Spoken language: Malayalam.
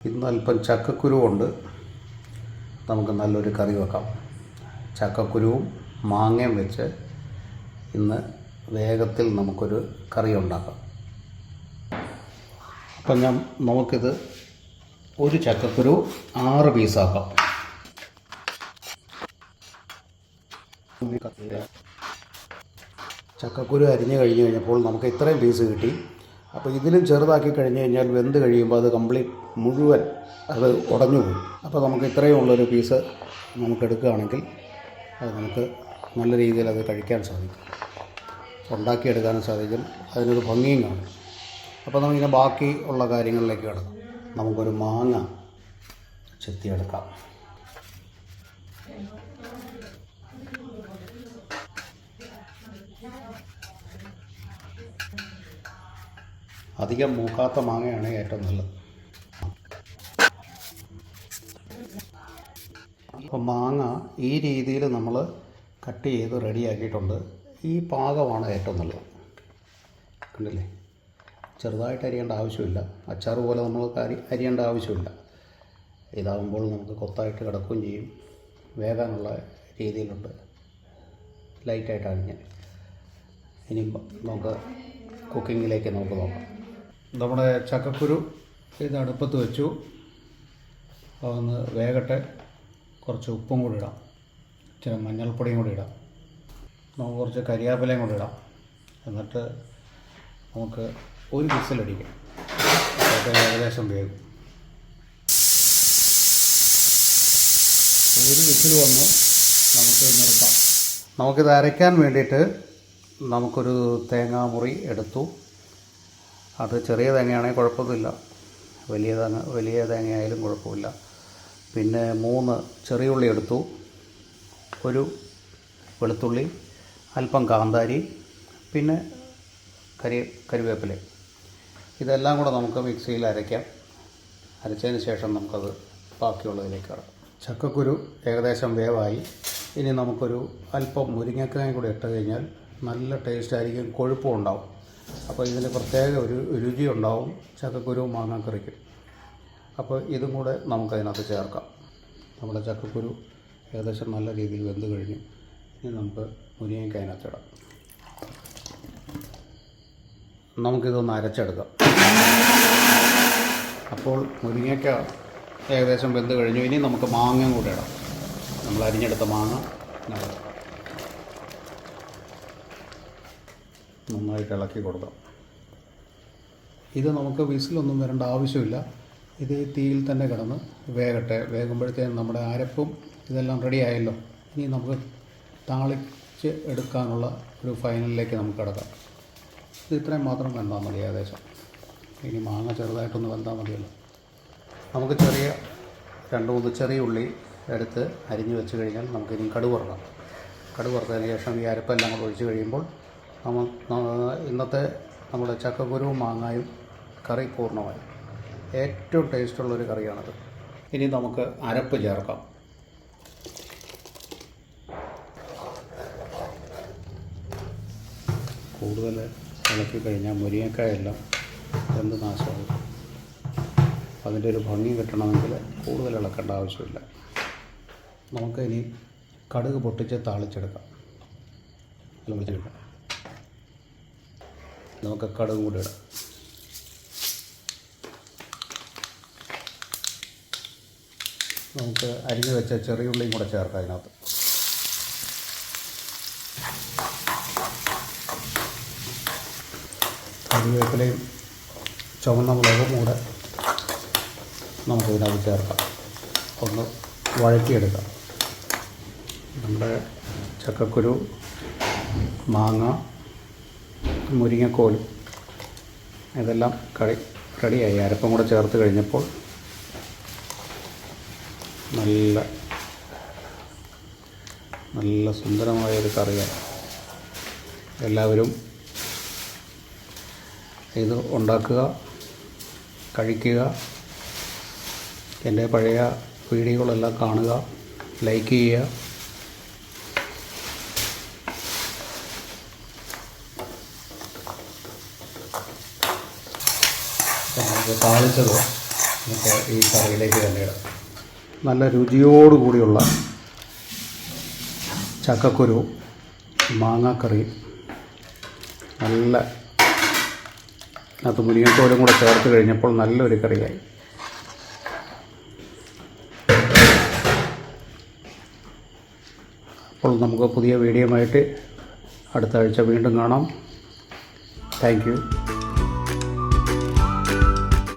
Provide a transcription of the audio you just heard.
ഇന്ന് അല്പം ചക്കക്കുരു കൊണ്ട് നമുക്ക് നല്ലൊരു കറി വെക്കാം. ചക്കക്കുരുവും മാങ്ങയും വെച്ച് ഇന്ന് വേഗത്തിൽ നമുക്കൊരു കറി ഉണ്ടാക്കാം. അപ്പം നമുക്കിത് ഒരു ചക്കക്കുരു 6 പീസാക്കാം. ചക്കക്കുരു അരിഞ്ഞ് കഴിഞ്ഞപ്പോൾ നമുക്ക് ഇത്രയും പീസ് കിട്ടി. അപ്പോൾ ഇതിലും ചെറുതാക്കി കഴിഞ്ഞ് കഴിഞ്ഞാൽ വെന്ത് കഴിയുമ്പോൾ അത് മുഴുവൻ അത് ഉടഞ്ഞു പോകും. അപ്പോൾ നമുക്ക് ഇത്രയും ഉള്ളൊരു പീസ് നമുക്ക് എടുക്കുകയാണെങ്കിൽ അത് നമുക്ക് നല്ല രീതിയിൽ അത് കഴിക്കാൻ സാധിക്കും, ഉണ്ടാക്കിയെടുക്കാനും സാധിക്കും, അതിനൊരു ഭംഗിയും കാണും. അപ്പോൾ നമുക്കിങ്ങനെ ബാക്കി ഉള്ള കാര്യങ്ങളിലേക്ക് കിടക്കാം. നമുക്കൊരു മാങ്ങ ചെത്തിയെടുക്കാം. അധികം മൂക്കാത്ത മാങ്ങയാണ് ഏറ്റവും നല്ലത്. അപ്പോൾ മാങ്ങ ഈ രീതിയിൽ നമ്മൾ കട്ട് ചെയ്ത് റെഡിയാക്കിയിട്ടുണ്ട്. ഈ പാകമാണ് ഏറ്റവും നല്ലത്. കണ്ടില്ലേ, ചെറുതായിട്ട് അരിയേണ്ട ആവശ്യമില്ല. അച്ചാർ പോലെ നമ്മൾ അരിയേണ്ട ആവശ്യമില്ല. ഇതാകുമ്പോൾ നമുക്ക് കൊത്തായിട്ട് കിടക്കുകയും ചെയ്യും, വേകാനുള്ള രീതിയിലുണ്ട്. ലൈറ്റായിട്ട് അരിഞ്ഞ് ഇനി നമുക്ക് കുക്കിങ്ങിലേക്ക് നമുക്ക് നോക്കാം. നമ്മുടെ ചക്കക്കുരു ഇത് അടുപ്പത്ത് വെച്ചു, അതൊന്ന് വേകട്ടെ. കുറച്ച് ഉപ്പും കൂടി ഇടാം, ഇച്ചിരി മഞ്ഞൾപ്പൊടിയും കൂടി ഇടാം, നമുക്ക് കുറച്ച് കരിയാപ്പിലയും കൂടി ഇടാം. എന്നിട്ട് നമുക്ക് ഒരു വിസിലടിക്കാം. അതൊക്കെ ഏകദേശം വേകും. ഒരു വിസിൽ വന്നു നമുക്ക് നിർത്താം. നമുക്കിത് അരയ്ക്കാൻ വേണ്ടിയിട്ട് നമുക്കൊരു തേങ്ങാമുറി എടുത്തു. അത് ചെറിയ തേങ്ങയാണെങ്കിൽ കുഴപ്പമൊന്നുമില്ല, വലിയ തേങ്ങയായാലും കുഴപ്പമില്ല. പിന്നെ 3 ചെറിയ ഉള്ളി എടുത്തു, ഒരു വെളുത്തുള്ളി, അല്പം കാന്താരി, പിന്നെ കരിവേപ്പില. ഇതെല്ലാം കൂടെ നമുക്ക് മിക്സിയിൽ അരയ്ക്കാം. അരച്ചതിന് ശേഷം നമുക്കത് ബാക്കിയുള്ളതിലേക്ക് ഇടാം. ചക്കക്കുരു ഏകദേശം വേവായി. ഇനി നമുക്കൊരു അല്പം മുരിങ്ങക്കായും കൂടി ഇട്ട് കഴിഞ്ഞാൽ നല്ല ടേസ്റ്റായിരിക്കും, കൊഴുപ്പും ഉണ്ടാവും. അപ്പോൾ ഇതിന് പ്രത്യേക ഒരു രുചി ഉണ്ടാവും ചക്കക്കുരു മാങ്ങാക്കറിക്ക്. അപ്പോൾ ഇതും കൂടെ നമുക്കതിനകത്ത് ചേർക്കാം. നമ്മുടെ ചക്കക്കുരു ഏകദേശം നല്ല രീതിയിൽ വെന്ത് കഴിഞ്ഞു. ഇനി നമുക്ക് മുരിങ്ങയ്ക്ക അതിനകത്തിടാം. നമുക്കിതൊന്ന് അരച്ചെടുക്കാം. അപ്പോൾ മുരിങ്ങയ്ക്ക ഏകദേശം വെന്ത് കഴിഞ്ഞു. ഇനി നമുക്ക് മാങ്ങയും കൂടെ ഇടാം. നമ്മൾ അരിഞ്ഞെടുത്ത മാങ്ങ നന്നായിട്ട് ഇളക്കി കൊടുക്കാം. ഇത് നമുക്ക് വിസിലൊന്നും വരേണ്ട ആവശ്യമില്ല. ഇത് തീയിൽ തന്നെ കിടന്ന് വേകട്ടെ. വേകുമ്പോഴത്തേക്കും നമ്മുടെ അരപ്പും ഇതെല്ലാം റെഡി ആയല്ലോ. ഇനി നമുക്ക് താളിച്ച് എടുക്കാനുള്ള ഒരു ഫൈനലിലേക്ക് നമുക്ക് കിടക്കാം. ഇത് ഇത്രയും മാത്രം വെന്താൽ മതി ഏകദേശം. ഇനി മാങ്ങ ചെറുതായിട്ടൊന്ന് വെന്താൽ മതിയല്ലോ. നമുക്ക് 2-3 ചെറിയ ഉള്ളി എടുത്ത് അരിഞ്ഞ് വെച്ച് കഴിഞ്ഞാൽ നമുക്കിനി കടുക് വറുക്കാം. കടുക് വറുത്തതിന് ശേഷം ഈ അരപ്പെല്ലാം കൂടെ ഒഴിച്ച് കഴിയുമ്പോൾ ഇന്നത്തെ നമ്മുടെ ചക്കക്കുരുവും മാങ്ങായും കറി പൂർണ്ണമായി. ഏറ്റവും ടേസ്റ്റുള്ളൊരു കറിയാണത്. ഇനി നമുക്ക് അരപ്പ് ചേർക്കാം. കൂടുതൽ ഇളക്കി കഴിഞ്ഞാൽ മുരിങ്ങക്കായെല്ലാം എന്ത് നാശമാകും. അതിൻ്റെ ഒരു ഭംഗി കിട്ടണമെങ്കിൽ കൂടുതൽ ഇളക്കേണ്ട ആവശ്യമില്ല. നമുക്ക് ഇനി കടുക് പൊട്ടിച്ച് താളിച്ചെടുക്കാം. നമുക്ക് കടുകും കൂടി ഇടാം. നമുക്ക് അരിഞ്ഞ് വെച്ച ചെറിയ ഉള്ളിയും കൂടെ ചേർക്കാം അതിനകത്ത്. കരിവേപ്പിലയും ചുവന്ന മുളകും കൂടെ നമുക്കിതിനകത്ത് ചേർക്കാം. ഒന്ന് വഴറ്റിയെടുക്കാം. നമ്മുടെ ചക്കക്കുരു, മാങ്ങ, മുരിങ്ങക്കോലും ഇതെല്ലാം റെഡിയായി. അരപ്പും കൂടെ ചേർത്ത് കഴിഞ്ഞപ്പോൾ നല്ല സുന്ദരമായൊരു കറിയാണ്. എല്ലാവരും ഇത് ഉണ്ടാക്കുക, കഴിക്കുക. എൻ്റെ പഴയ വീഡിയോകളെല്ലാം കാണുക, ലൈക്ക് ചെയ്യുക. താളിച്ചത് നമുക്ക് ഈ കറിയിലേക്ക് തന്നെ ഇടാം. നല്ല രുചിയോടുകൂടിയുള്ള ചക്കക്കുരു മാങ്ങാക്കറി, നല്ല അത് മുരിങ്ങക്കോലും കൂടെ ചേർത്ത് കഴിഞ്ഞപ്പോൾ നല്ലൊരു കറിയായി. അപ്പോൾ നമുക്ക് പുതിയ വീഡിയോയുമായിട്ട് അടുത്ത ആഴ്ച വീണ്ടും കാണാം. Thank you.